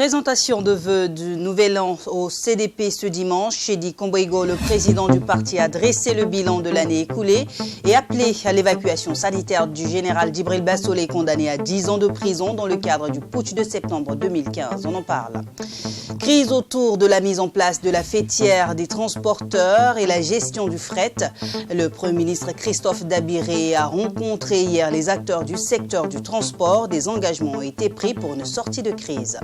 Présentation de vœux du Nouvel An au CDP ce dimanche. Chedi Komboigo, le président du parti, a dressé le bilan de l'année écoulée et appelé à l'évacuation sanitaire du général Djibril Bassolé, condamné à 10 ans de prison dans le cadre du putsch de septembre 2015. On en parle. Crise autour de la mise en place de la fêtière des transporteurs et la gestion du fret. Le Premier ministre Christophe Dabiré a rencontré hier les acteurs du secteur du transport. Des engagements ont été pris pour une sortie de crise.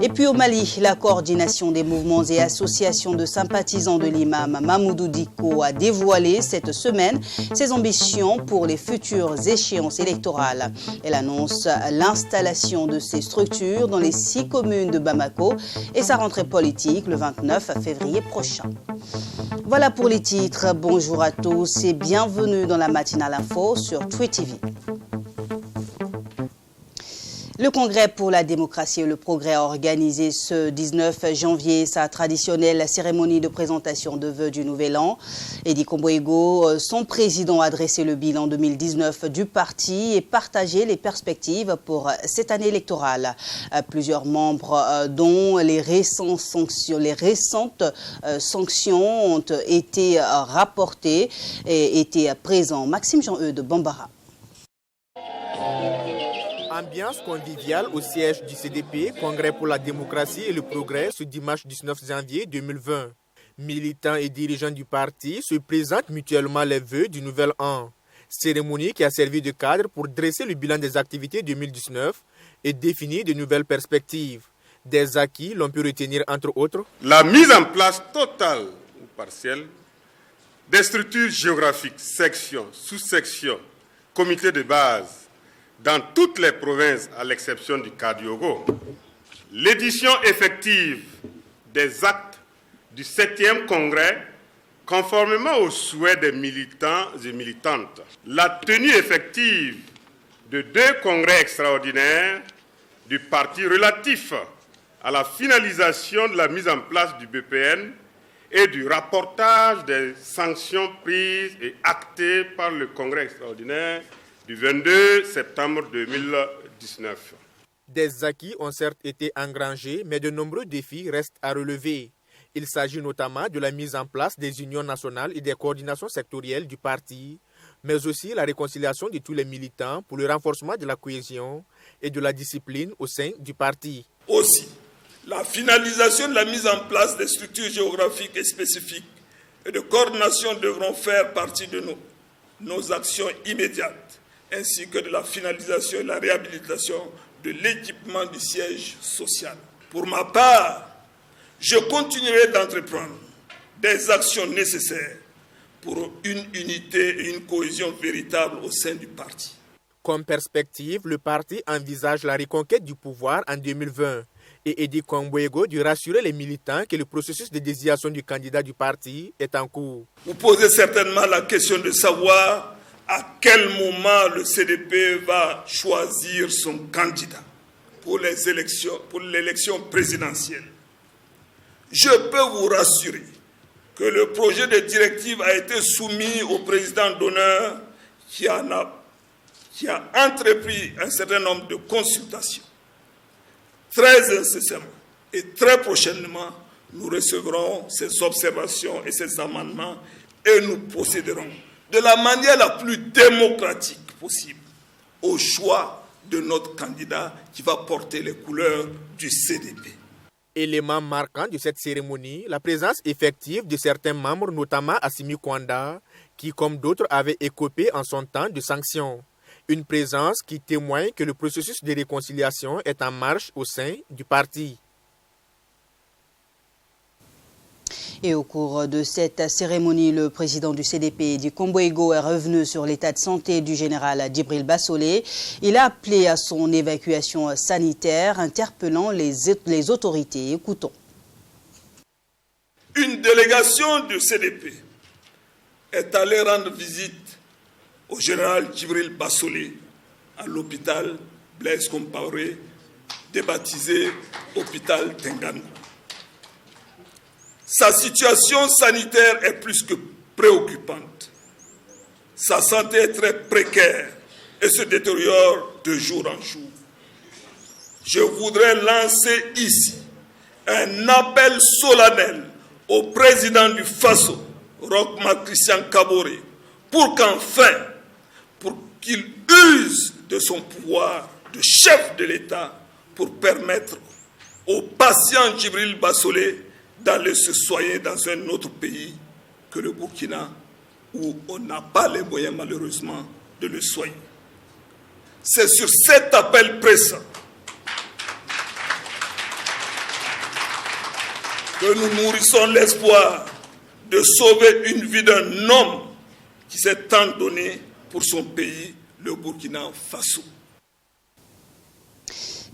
Et puis au Mali, la coordination des mouvements et associations de sympathisants de l'imam Mamoudou Dicko a dévoilé cette semaine ses ambitions pour les futures échéances électorales. Elle annonce l'installation de ces structures dans les 6 communes de Bamako et sa rentrée politique le 29 février prochain. Voilà pour les titres. Bonjour à tous et bienvenue dans la matinale info sur Tweet TV. Le Congrès pour la démocratie et le progrès a organisé ce 19 janvier sa traditionnelle cérémonie de présentation de vœux du Nouvel An. Edi Komboigo, son président, a dressé le bilan 2019 du parti et partagé les perspectives pour cette année électorale. Plusieurs membres, dont les récentes sanctions ont été rapportées et étaient présents. Maxime Jean-Eudes Bambara. Ambiance conviviale au siège du CDP, Congrès pour la démocratie et le progrès, ce dimanche 19 janvier 2020. Militants et dirigeants du parti se présentent mutuellement les vœux du Nouvel An. Cérémonie qui a servi de cadre pour dresser le bilan des activités 2019 et définir de nouvelles perspectives. Des acquis l'on peut retenir entre autres la mise en place totale ou partielle des structures géographiques, sections, sous-sections, comités de base, dans toutes les provinces à l'exception du Kadiogo, l'édition effective des actes du 7e congrès conformément aux souhaits des militants et militantes, la tenue effective de 2 congrès extraordinaires du parti relatifs à la finalisation de la mise en place du BPN et du rapportage des sanctions prises et actées par le congrès extraordinaire du 22 septembre 2019. Des acquis ont certes été engrangés, mais de nombreux défis restent à relever. Il s'agit notamment de la mise en place des unions nationales et des coordinations sectorielles du parti, mais aussi la réconciliation de tous les militants pour le renforcement de la cohésion et de la discipline au sein du parti. Aussi, la finalisation de la mise en place des structures géographiques et spécifiques et de coordination devront faire partie de nos actions immédiates, ainsi que de la finalisation et la réhabilitation de l'équipement du siège social. Pour ma part, je continuerai d'entreprendre des actions nécessaires pour une unité et une cohésion véritable au sein du parti. Comme perspective, le parti envisage la reconquête du pouvoir en 2020 et Edi Komboigo de rassurer les militants que le processus de désignation du candidat du parti est en cours. Vous posez certainement la question de savoir à quel moment le CDP va choisir son candidat pour l'élection présidentielle. Je peux vous rassurer que le projet de directive a été soumis au président d'honneur qui a entrepris un certain nombre de consultations. Très incessamment et très prochainement, nous recevrons ces observations et ces amendements et nous procéderons de la manière la plus démocratique possible au choix de notre candidat qui va porter les couleurs du CDP. Élément marquant de cette cérémonie, la présence effective de certains membres, notamment Assimi Kwanda, qui, comme d'autres, avaient écopé en son temps de sanctions. Une présence qui témoigne que le processus de réconciliation est en marche au sein du parti. Et au cours de cette cérémonie, le président du CDP, Edi Komboigo, est revenu sur l'état de santé du général Djibril Bassolé. Il a appelé à son évacuation sanitaire, interpellant les autorités. Écoutons. Une délégation du CDP est allée rendre visite au général Djibril Bassolé à l'hôpital Blaise Compaoré, débaptisé hôpital Tengan. Sa situation sanitaire est plus que préoccupante. Sa santé est très précaire et se détériore de jour en jour. je voudrais lancer ici un appel solennel au président du Faso, Roch-Marc Christian Kaboré, pour qu'il use de son pouvoir de chef de l'État pour permettre au patient Djibril Bassolé d'aller se soigner dans un autre pays que le Burkina, où on n'a pas les moyens malheureusement de le soigner. C'est sur cet appel pressant que nous nourrissons l'espoir de sauver une vie d'un homme qui s'est tant donné pour son pays, le Burkina Faso.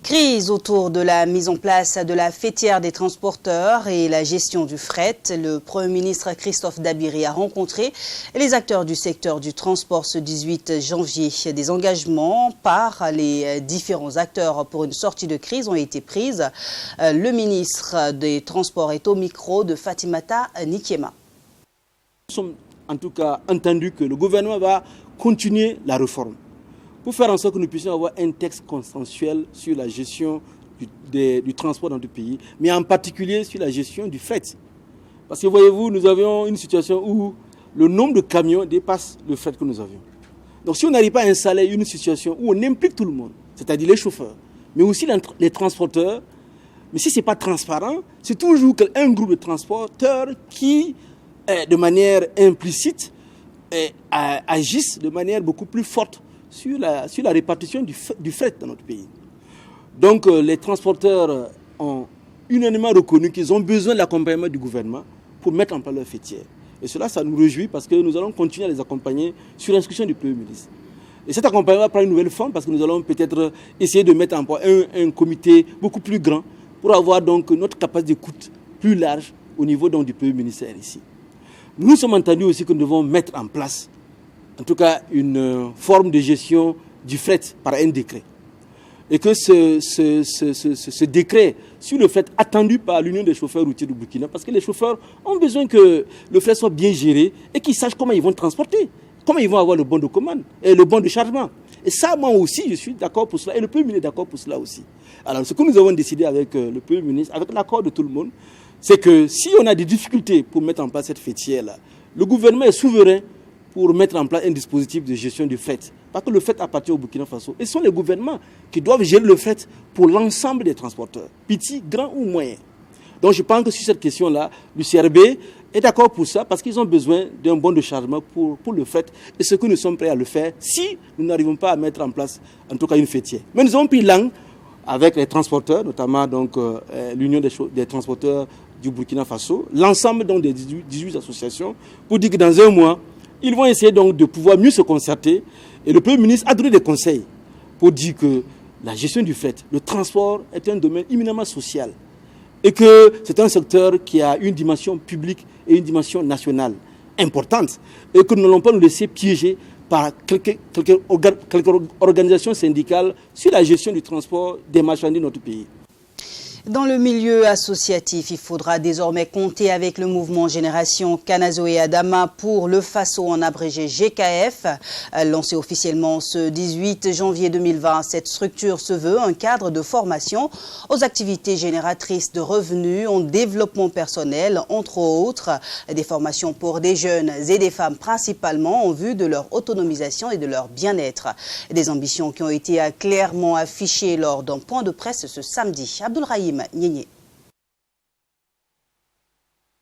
Crise autour de la mise en place de la fêtière des transporteurs et la gestion du fret. Le Premier ministre Christophe Dabiri a rencontré les acteurs du secteur du transport ce 18 janvier. Des engagements par les différents acteurs pour une sortie de crise ont été prises. Le ministre des Transports est au micro de Fatimata Nikiema. Nous sommes en tout cas entendus que le gouvernement va continuer la réforme pour faire en sorte que nous puissions avoir un texte consensuel sur la gestion du transport dans le pays, mais en particulier sur la gestion du fret. Parce que voyez-vous, nous avions une situation où le nombre de camions dépasse le fret que nous avions. Donc si on n'arrive pas à installer une situation où on implique tout le monde, c'est-à-dire les chauffeurs, mais aussi les transporteurs, mais si ce n'est pas transparent, c'est toujours un groupe de transporteurs qui, de manière implicite, agissent de manière beaucoup plus forte sur la répartition du fret dans notre pays. Donc les transporteurs ont unanimement reconnu qu'ils ont besoin de l'accompagnement du gouvernement pour mettre en place leur fêtière. Et cela, ça nous réjouit parce que nous allons continuer à les accompagner sur l'instruction du Premier ministre. Et cet accompagnement prend une nouvelle forme parce que nous allons peut-être essayer de mettre en place un comité beaucoup plus grand pour avoir donc notre capacité d'écoute plus large au niveau donc, du Premier ministère ici. Nous sommes entendus aussi que nous devons mettre en place en tout cas une forme de gestion du fret par un décret. Et que ce décret sur le fret attendu par l'Union des chauffeurs routiers du Burkina, parce que les chauffeurs ont besoin que le fret soit bien géré et qu'ils sachent comment ils vont transporter, comment ils vont avoir le bon de commande et le bon de chargement. Et ça, moi aussi, je suis d'accord pour cela et le Premier ministre est d'accord pour cela aussi. Alors, ce que nous avons décidé avec le Premier ministre, avec l'accord de tout le monde, c'est que si on a des difficultés pour mettre en place cette fêtière-là, le gouvernement est souverain pour mettre en place un dispositif de gestion du fret. Parce que le fret appartient au Burkina Faso. Et ce sont les gouvernements qui doivent gérer le fret pour l'ensemble des transporteurs, petits, grands ou moyens. Donc je pense que sur cette question-là, le CRB est d'accord pour ça parce qu'ils ont besoin d'un bon de chargement pour le fret. Et ce que nous sommes prêts à le faire si nous n'arrivons pas à mettre en place en tout cas une fêtière. Mais nous avons pris langue avec les transporteurs, notamment donc, l'Union des transporteurs du Burkina Faso, l'ensemble donc, des 18 associations, pour dire que dans un mois, ils vont essayer donc de pouvoir mieux se concerter. Et le Premier ministre a donné des conseils pour dire que la gestion du fret, le transport est un domaine éminemment social. Et que c'est un secteur qui a une dimension publique et une dimension nationale importante. Et que nous n'allons pas nous laisser piéger par quelques organisations syndicales sur la gestion du transport des marchandises de notre pays. Dans le milieu associatif, il faudra désormais compter avec le mouvement Génération Kanazoé Adama pour le Faso en abrégé GKF. Lancé officiellement ce 18 janvier 2020, cette structure se veut un cadre de formation aux activités génératrices de revenus en développement personnel, entre autres des formations pour des jeunes et des femmes principalement en vue de leur autonomisation et de leur bien-être. Des ambitions qui ont été clairement affichées lors d'un point de presse ce samedi. Abdoulrahim Niénié.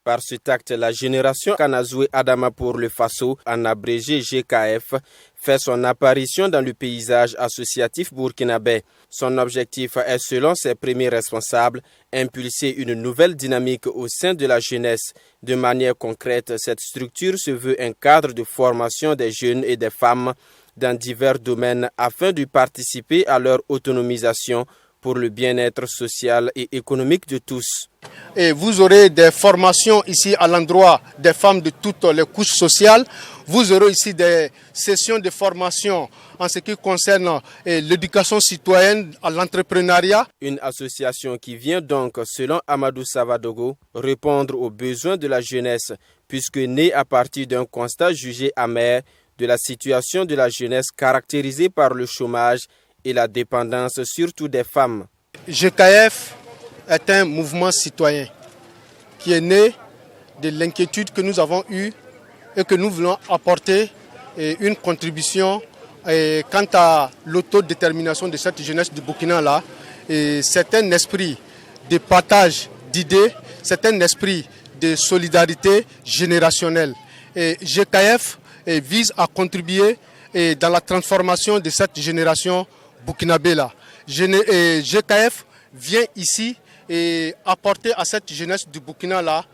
Par cet acte, la génération Kanazoé Adama pour le Faso, en abrégé GKF, fait son apparition dans le paysage associatif burkinabé. Son objectif est, selon ses premiers responsables, impulser une nouvelle dynamique au sein de la jeunesse. De manière concrète, cette structure se veut un cadre de formation des jeunes et des femmes dans divers domaines afin de participer à leur autonomisation pour le bien-être social et économique de tous. Et vous aurez des formations ici à l'endroit des femmes de toutes les couches sociales. Vous aurez ici des sessions de formation en ce qui concerne l'éducation citoyenne à l'entrepreneuriat. Une association qui vient donc, selon Amadou Savadogo, répondre aux besoins de la jeunesse, puisque née à partir d'un constat jugé amer de la situation de la jeunesse caractérisée par le chômage et la dépendance surtout des femmes. GKF est un mouvement citoyen qui est né de l'inquiétude que nous avons eue et que nous voulons apporter une contribution quant à l'autodétermination de cette jeunesse du Burkina-là. C'est un esprit de partage d'idées, c'est un esprit de solidarité générationnelle. Et GKF vise à contribuer dans la transformation de cette génération burkinabé-là. GKF vient ici et apporter à cette jeunesse du Burkina-là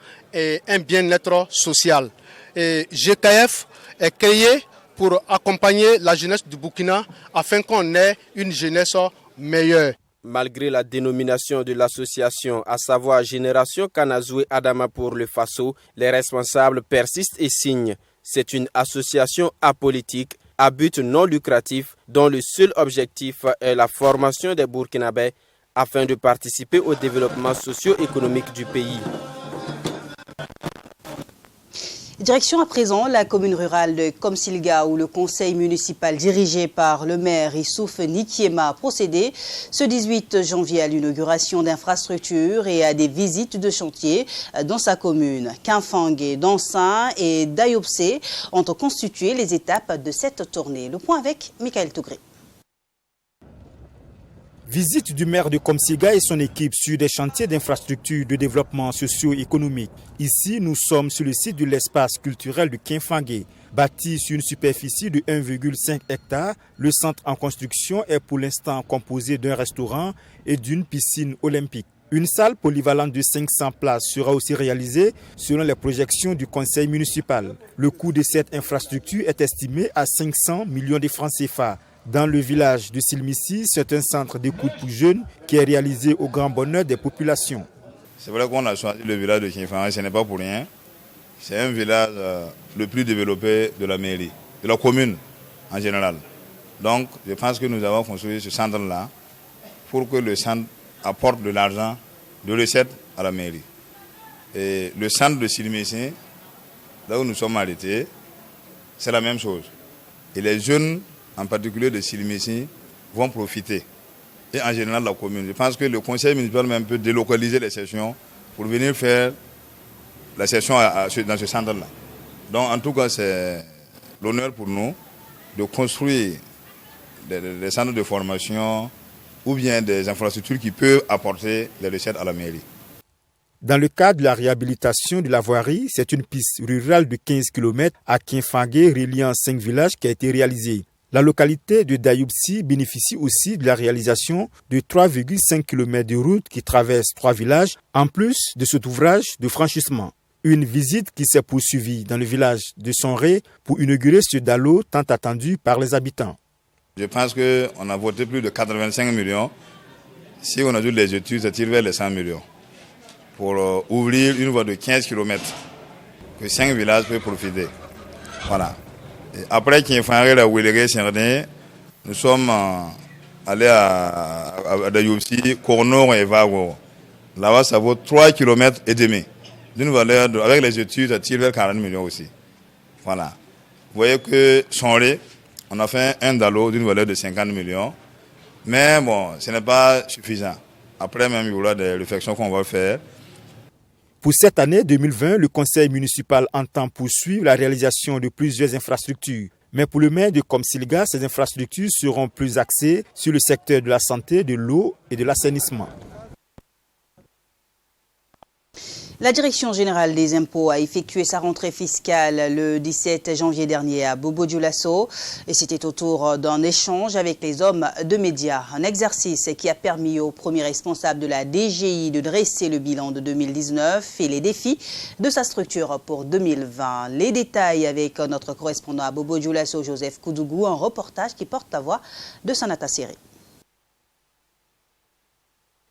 un bien-être social. GKF est créé pour accompagner la jeunesse du Burkina afin qu'on ait une jeunesse meilleure. Malgré la dénomination de l'association, à savoir Génération Kanazoué Adama pour le Faso, les responsables persistent et signent. C'est une association apolitique à but non lucratif dont le seul objectif est la formation des Burkinabés afin de participer au développement socio-économique du pays. Direction à présent la commune rurale de Komsilga où le conseil municipal dirigé par le maire Issouf Nikiema a procédé ce 18 janvier à l'inauguration d'infrastructures et à des visites de chantier dans sa commune. Kinfangé, Dansin et Dayopse ont constitué les étapes de cette tournée. Le point avec Michael Tougré. Visite du maire de Komsilga et son équipe sur des chantiers d'infrastructures de développement socio-économique. Ici, nous sommes sur le site de l'espace culturel de Kinfangé. Bâti sur une superficie de 1,5 hectare, le centre en construction est pour l'instant composé d'un restaurant et d'une piscine olympique. Une salle polyvalente de 500 places sera aussi réalisée selon les projections du conseil municipal. Le coût de cette infrastructure est estimé à 500 millions de francs CFA. Dans le village de Silmissi, c'est un centre d'écoute pour jeunes qui est réalisé au grand bonheur des populations. C'est vrai qu'on a choisi le village de Kinfangé, ce n'est pas pour rien. C'est un village le plus développé de la mairie, de la commune en général. Donc, je pense que nous avons construit ce centre-là pour que le centre apporte de l'argent, de recettes à la mairie. Et le centre de Silmissi, là où nous sommes arrêtés, c'est la même chose. Et les jeunes, en particulier de Silmissi, vont profiter. Et en général, la commune. Je pense que le conseil municipal même peut délocaliser les sessions pour venir faire la session dans ce centre-là. Donc, en tout cas, c'est l'honneur pour nous de construire des centres de formation ou bien des infrastructures qui peuvent apporter les recettes à la mairie. Dans le cadre de la réhabilitation de la voirie, c'est une piste rurale de 15 km à Kinfangé reliant 5 villages qui a été réalisée. La localité de Dayoubsi bénéficie aussi de la réalisation de 3,5 km de route qui traverse 3 villages, en plus de cet ouvrage de franchissement. Une visite qui s'est poursuivie dans le village de Sonré pour inaugurer ce dallo tant attendu par les habitants. Je pense qu'on a voté plus de 85 millions. Si on ajoute les études, ça tire vers les 100 millions. Pour ouvrir une voie de 15 km, que 5 villages peuvent profiter. Voilà. Et après Kinfangé, la Ouéléré, Serdin, nous sommes allés à Dayoubsi, Cornor et Vago. Là-bas, ça vaut 3,5 km. D'une valeur, avec les études, ça tire vers 40 millions aussi. Voilà. Vous voyez que Sonré, on a fait un dallo d'une valeur de 50 millions. Mais bon, ce n'est pas suffisant. Après, même, il y aura des réflexions qu'on va faire. Pour cette année 2020, le conseil municipal entend poursuivre la réalisation de plusieurs infrastructures. Mais pour le maire de Komsilga, ces infrastructures seront plus axées sur le secteur de la santé, de l'eau et de l'assainissement. La Direction générale des impôts a effectué sa rentrée fiscale le 17 janvier dernier à Bobo-Dioulasso et c'était au tour d'un échange avec les hommes de médias. Un exercice qui a permis aux premiers responsables de la DGI de dresser le bilan de 2019 et les défis de sa structure pour 2020. Les détails avec notre correspondant à Bobo-Dioulasso, Joseph Koudougou, un reportage qui porte la voix de Sanata Seri.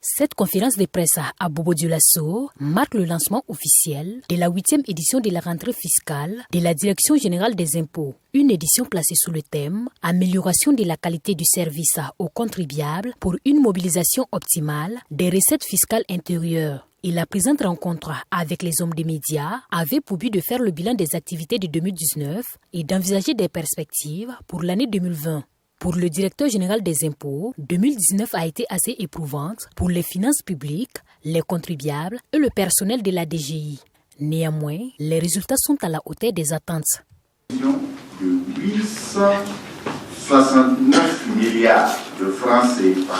Cette conférence de presse à Bobo-Dioulasso marque le lancement officiel de la 8e édition de la rentrée fiscale de la Direction générale des impôts. Une édition placée sous le thème « Amélioration de la qualité du service aux contribuables pour une mobilisation optimale des recettes fiscales intérieures ». Et la présente rencontre avec les hommes des médias avait pour but de faire le bilan des activités de 2019 et d'envisager des perspectives pour l'année 2020. Pour le directeur général des impôts, 2019 a été assez éprouvante pour les finances publiques, les contribuables et le personnel de la DGI. Néanmoins, les résultats sont à la hauteur des attentes. De 869 milliards de francs CFA,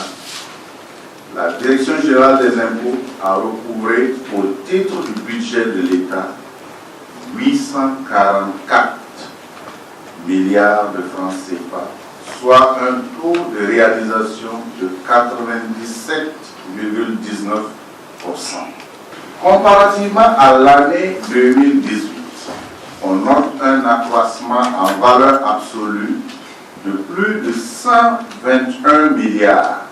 la Direction générale des impôts a recouvré au titre du budget de l'État 844 milliards de francs CFA, soit un taux de réalisation de 97,19%. Comparativement à l'année 2018, on note un accroissement en valeur absolue de plus de 121 milliards.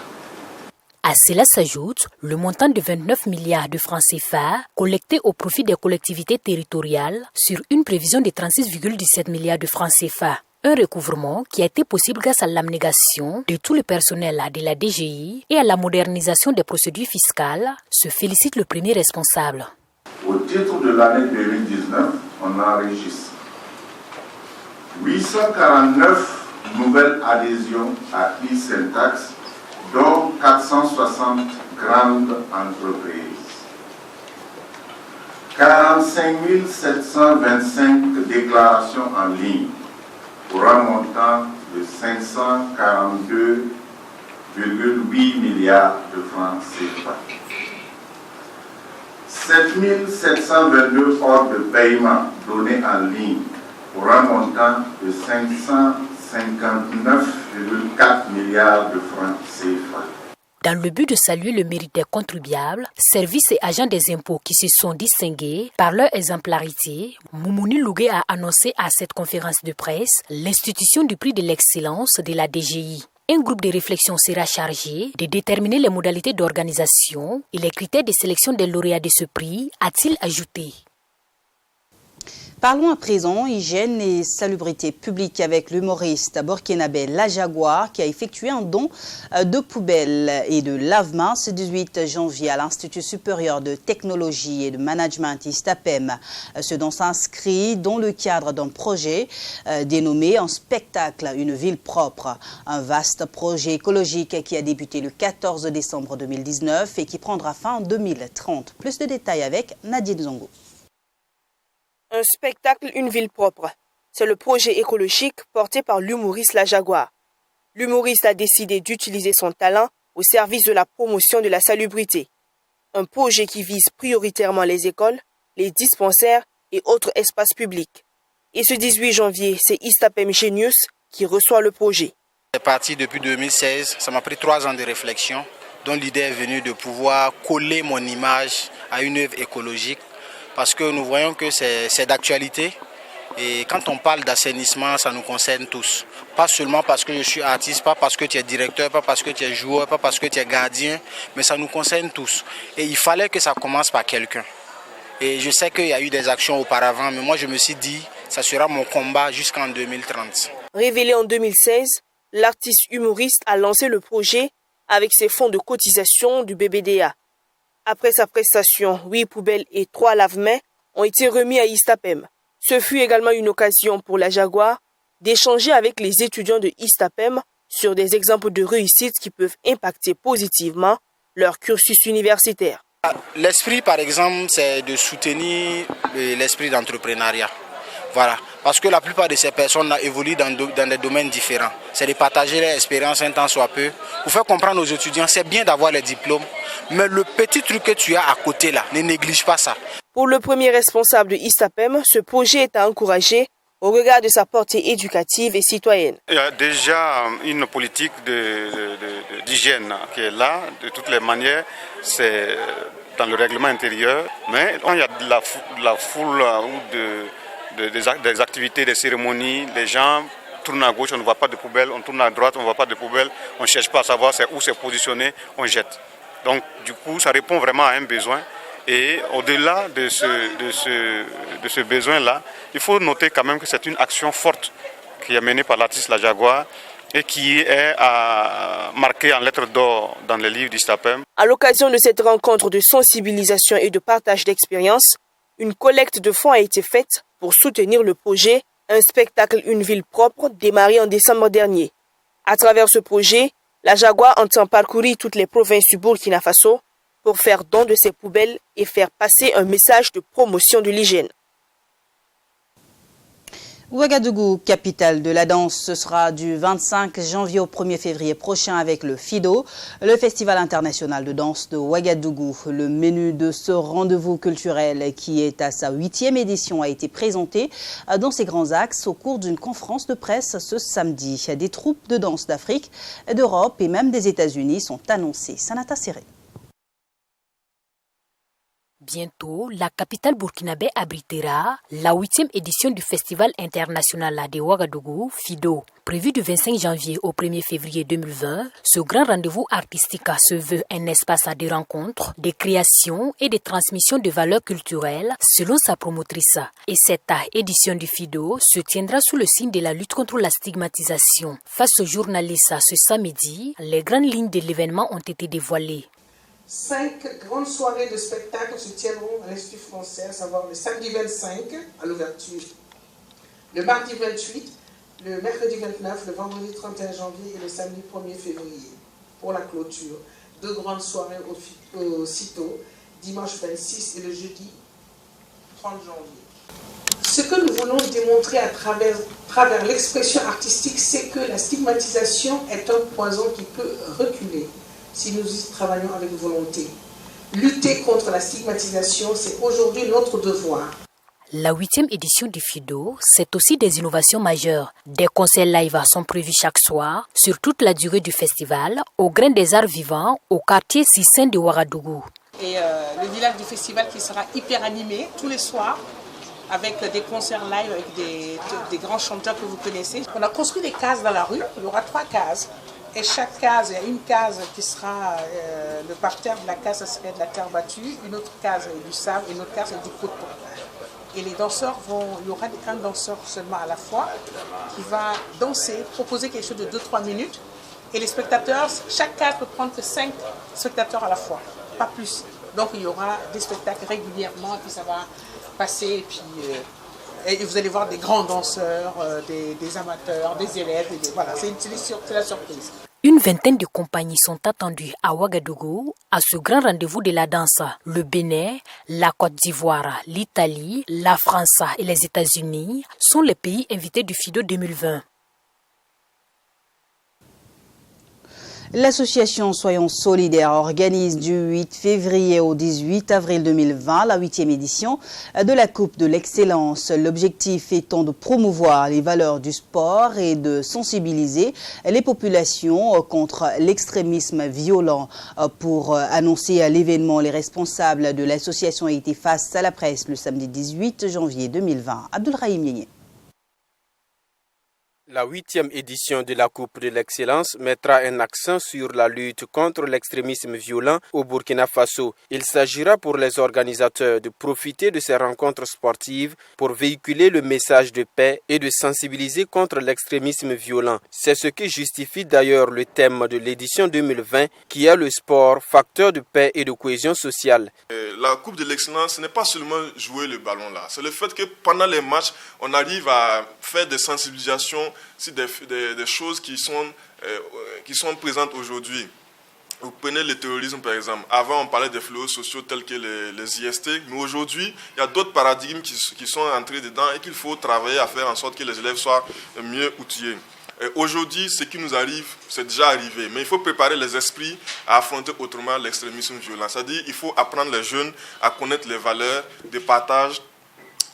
À cela s'ajoute le montant de 29 milliards de francs CFA collectés au profit des collectivités territoriales sur une prévision de 36,17 milliards de francs CFA. Un recouvrement qui a été possible grâce à l'abnégation de tout le personnel de la DGI et à la modernisation des procédures fiscales, se félicite le premier responsable. Au titre de l'année 2019, on enregistre 849 nouvelles adhésions à e-Syntax, dont 460 grandes entreprises. 45 725 déclarations en ligne pour un montant de 542,8 milliards de francs CFA. 7 722 ordres de paiement donnés en ligne pour un montant de 559,4 milliards de francs CFA. Dans le but de saluer le mérite des contribuables, services et agents des impôts qui se sont distingués par leur exemplarité, Moumouni Lougué a annoncé à cette conférence de presse l'institution du prix de l'excellence de la DGI. Un groupe de réflexion sera chargé de déterminer les modalités d'organisation et les critères de sélection des lauréats de ce prix, a-t-il ajouté. Parlons à présent hygiène et salubrité publique avec l'humoriste burkinabé La Jaguar qui a effectué un don de poubelles et de lave-mains ce 18 janvier à l'Institut supérieur de technologie et de management ISTAPEM. Ce don s'inscrit dans le cadre d'un projet dénommé Un spectacle, une ville propre. Un vaste projet écologique qui a débuté le 14 décembre 2019 et qui prendra fin en 2030. Plus de détails avec Nadine Zongo. Un spectacle, une ville propre. C'est le projet écologique porté par l'humoriste La Jaguar. L'humoriste a décidé d'utiliser son talent au service de la promotion de la salubrité. Un projet qui vise prioritairement les écoles, les dispensaires et autres espaces publics. Et ce 18 janvier, c'est ISTAPEM Genius qui reçoit le projet. C'est parti depuis 2016, ça m'a pris 3 ans de réflexion, dont l'idée est venue de pouvoir coller mon image à une œuvre écologique. Parce que nous voyons que c'est d'actualité et quand on parle d'assainissement, ça nous concerne tous. Pas seulement parce que je suis artiste, pas parce que tu es directeur, pas parce que tu es joueur, pas parce que tu es gardien, mais ça nous concerne tous. Et il fallait que ça commence par quelqu'un. Et je sais qu'il y a eu des actions auparavant, mais moi je me suis dit, ça sera mon combat jusqu'en 2030. Révélé en 2016, l'artiste humoriste a lancé le projet avec ses fonds de cotisation du BBDA. Après sa prestation, 8 poubelles et 3 lave-mains ont été remis à ISTAPEM. Ce fut également une occasion pour La Jaguar d'échanger avec les étudiants de ISTAPEM sur des exemples de réussite qui peuvent impacter positivement leur cursus universitaire. L'esprit, par exemple, c'est de soutenir l'esprit d'entrepreneuriat. Voilà. Parce que la plupart de ces personnes évoluent dans des domaines différents. C'est de partager leur expérience un temps soit peu. Pour faire comprendre aux étudiants, c'est bien d'avoir les diplômes, mais le petit truc que tu as à côté là, ne néglige pas ça. Pour le premier responsable de ISTAPEM, ce projet est à encourager au regard de sa portée éducative et citoyenne. Il y a déjà une politique d'hygiène qui est là, de toutes les manières. C'est dans le règlement intérieur, mais il y a de la foule ou des activités, des cérémonies, les gens tournent à gauche, on ne voit pas de poubelle, on tourne à droite, on ne voit pas de poubelle, on ne cherche pas à savoir où c'est positionné, on jette. Donc du coup, ça répond vraiment à un besoin. Et au-delà de ce besoin-là, il faut noter quand même que c'est une action forte qui est menée par l'artiste La Jaguar et qui est marquée en lettres d'or dans les livres d'ISTAPEM. À l'occasion de cette rencontre de sensibilisation et de partage d'expériences, une collecte de fonds a été faite pour soutenir le projet Un spectacle, une ville propre, démarré en décembre dernier. À travers ce projet, la Jaguar entend parcourir toutes les provinces du Burkina Faso pour faire don de ses poubelles et faire passer un message de promotion de l'hygiène. Ouagadougou, capitale de la danse, ce sera du 25 janvier au 1er février prochain avec le FIDO, le Festival international de danse de Ouagadougou. Le menu de ce rendez-vous culturel qui est à sa 8e édition a été présenté dans ses grands axes au cours d'une conférence de presse ce samedi. Des troupes de danse d'Afrique, d'Europe et même des États-Unis sont annoncées. Sanata Serré. Bientôt, la capitale burkinabé abritera la 8e édition du Festival international de Ouagadougou, FIDO. Prévu du 25 janvier au 1er février 2020, ce grand rendez-vous artistique se veut un espace de rencontres, de création et de transmission de valeurs culturelles selon sa promotrice. Et cette édition du FIDO se tiendra sous le signe de la lutte contre la stigmatisation. Face aux journalistes ce samedi, les grandes lignes de l'événement ont été dévoilées. 5 grandes soirées de spectacle se tiendront à l'Institut français, à savoir le samedi 25 à l'ouverture, le mardi 28, le mercredi 29, le vendredi 31 janvier et le samedi 1er février pour la clôture. 2 grandes soirées au CITO, dimanche 26 et le jeudi 30 janvier. Ce que nous voulons démontrer à travers l'expression artistique, c'est que la stigmatisation est un poison qui peut reculer si nous y travaillons avec volonté. Lutter contre la stigmatisation, c'est aujourd'hui notre devoir. La 8e édition du FIDO, c'est aussi des innovations majeures. Des concerts live sont prévus chaque soir, sur toute la durée du festival, au grain des arts vivants, au quartier Sissin de Ouagadougou. Et le village du festival qui sera hyper animé tous les soirs, avec des concerts live, avec des grands chanteurs que vous connaissez. On a construit des cases dans la rue, il y aura 3 cases. Et chaque case, il y a une case qui sera le parterre de la case, ça serait de la terre battue, une autre case est du sable, et une autre case est du coton. Et les danseurs il y aura un danseur seulement à la fois qui va danser, proposer quelque chose de 2-3 minutes. Et les spectateurs, chaque case peut prendre que 5 spectateurs à la fois, pas plus. Donc il y aura des spectacles régulièrement, et puis ça va passer, et puis et vous allez voir des grands danseurs, des amateurs, des élèves, voilà, c'est la surprise. Une vingtaine de compagnies sont attendues à Ouagadougou à ce grand rendez-vous de la danse. Le Bénin, la Côte d'Ivoire, l'Italie, la France et les États-Unis sont les pays invités du FIDO 2020. L'association Soyons Solidaires organise du 8 février au 18 avril 2020 la 8e édition de la Coupe de l'Excellence. L'objectif étant de promouvoir les valeurs du sport et de sensibiliser les populations contre l'extrémisme violent. Pour annoncer à l'événement, les responsables de l'association ont été face à la presse le samedi 18 janvier 2020. Abdoulrahim Yénié. La 8e édition de la Coupe de l'Excellence mettra un accent sur la lutte contre l'extrémisme violent au Burkina Faso. Il s'agira pour les organisateurs de profiter de ces rencontres sportives pour véhiculer le message de paix et de sensibiliser contre l'extrémisme violent. C'est ce qui justifie d'ailleurs le thème de l'édition 2020 qui est le sport, facteur de paix et de cohésion sociale. La Coupe de l'Excellence, ce n'est pas seulement jouer le ballon là. C'est le fait que pendant les matchs, on arrive à faire des sensibilisations sur des choses qui sont présentes aujourd'hui. Vous prenez le terrorisme par exemple. Avant, on parlait des fléaux sociaux tels que les IST, mais aujourd'hui, il y a d'autres paradigmes qui sont entrés dedans et qu'il faut travailler à faire en sorte que les élèves soient mieux outillés. Aujourd'hui, ce qui nous arrive, c'est déjà arrivé. Mais il faut préparer les esprits à affronter autrement l'extrémisme violent. C'est-à-dire qu'il faut apprendre les jeunes à connaître les valeurs de partage,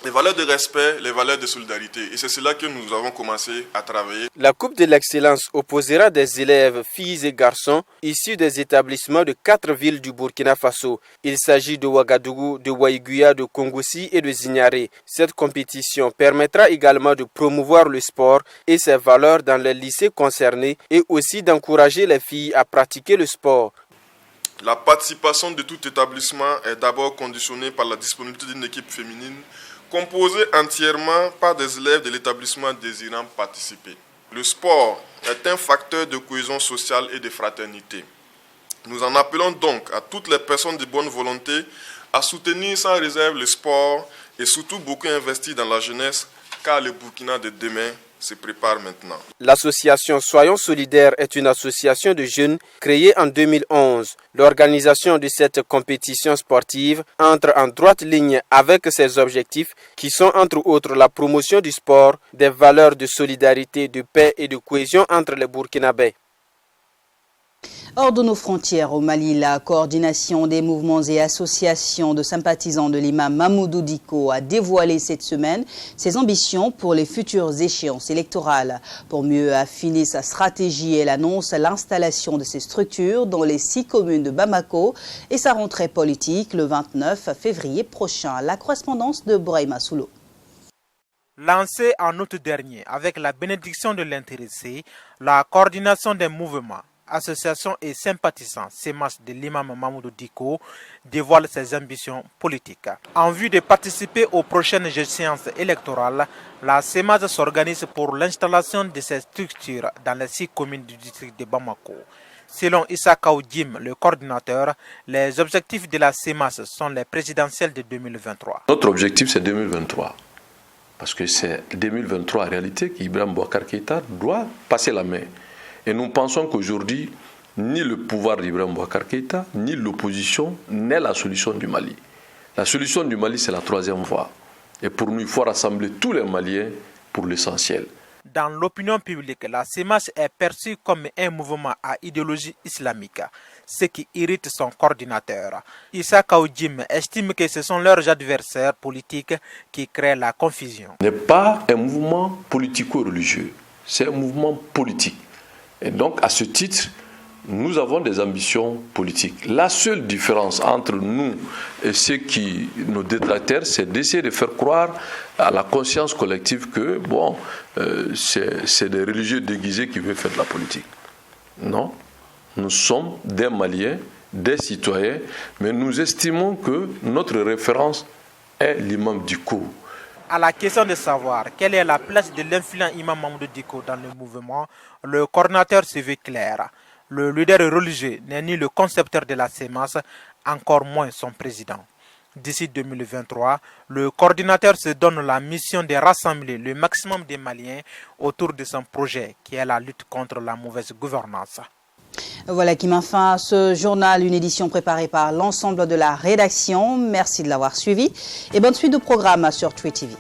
les valeurs de respect, les valeurs de solidarité. Et c'est cela que nous avons commencé à travailler. La Coupe de l'Excellence opposera des élèves, filles et garçons, issus des établissements de 4 villes du Burkina Faso. Il s'agit de Ouagadougou, de Waïguya, de Kongossi et de Zignaré. Cette compétition permettra également de promouvoir le sport et ses valeurs dans les lycées concernés et aussi d'encourager les filles à pratiquer le sport. La participation de tout établissement est d'abord conditionnée par la disponibilité d'une équipe féminine composée entièrement par des élèves de l'établissement désirant participer. Le sport est un facteur de cohésion sociale et de fraternité. Nous en appelons donc à toutes les personnes de bonne volonté à soutenir sans réserve le sport et surtout beaucoup investir dans la jeunesse, car le Burkina de demain, se prépare maintenant. L'association Soyons Solidaires est une association de jeunes créée en 2011. L'organisation de cette compétition sportive entre en droite ligne avec ses objectifs qui sont entre autres la promotion du sport, des valeurs de solidarité, de paix et de cohésion entre les Burkinabés. Hors de nos frontières au Mali, la coordination des mouvements et associations de sympathisants de l'imam Mamoudou Dicko a dévoilé cette semaine ses ambitions pour les futures échéances électorales. Pour mieux affiner sa stratégie, elle annonce l'installation de ces structures dans les 6 communes de Bamako et sa rentrée politique le 29 février prochain. La correspondance de Bouraïma Soulo. Lancée en août dernier avec la bénédiction de l'intéressé, la coordination des mouvements, associations et sympathisants CEMAS de l'imam Mamoudou Dicko dévoile ses ambitions politiques. En vue de participer aux prochaines échéances électorales, la CEMAS s'organise pour l'installation de ces structures dans les 6 communes du district de Bamako. Selon Issa Kaoudim, le coordinateur, les objectifs de la CEMAS sont les présidentielles de 2023. Notre objectif c'est 2023. Parce que c'est 2023 en réalité qu'Ibrahim Boubacar Keïta doit passer la main. Et nous pensons qu'aujourd'hui, ni le pouvoir d'Ibrahim Boubacar Keïta, ni l'opposition n'est la solution du Mali. La solution du Mali, c'est la 3e voie. Et pour nous, il faut rassembler tous les Maliens pour l'essentiel. Dans l'opinion publique, la CEMAS est perçue comme un mouvement à idéologie islamique, ce qui irrite son coordinateur. Issa Kaoudim estime que ce sont leurs adversaires politiques qui créent la confusion. Ce n'est pas un mouvement politico-religieux, c'est un mouvement politique. Et donc, à ce titre, nous avons des ambitions politiques. La seule différence entre nous et ceux qui, nos détracteurs, c'est d'essayer de faire croire à la conscience collective que, c'est des religieux déguisés qui veulent faire de la politique. Non, nous sommes des Maliens, des citoyens, mais nous estimons que notre référence est l'imam Dicko. À la question de savoir quelle est la place de l'influent imam Mamoudou Dicko dans le mouvement, le coordinateur se veut clair. Le leader religieux n'est ni le concepteur de la CEMAS, encore moins son président. D'ici 2023, le coordinateur se donne la mission de rassembler le maximum des Maliens autour de son projet qui est la lutte contre la mauvaise gouvernance. Voilà qui met fin à ce journal, une édition préparée par l'ensemble de la rédaction. Merci de l'avoir suivi et bonne suite de programme sur TWI TV.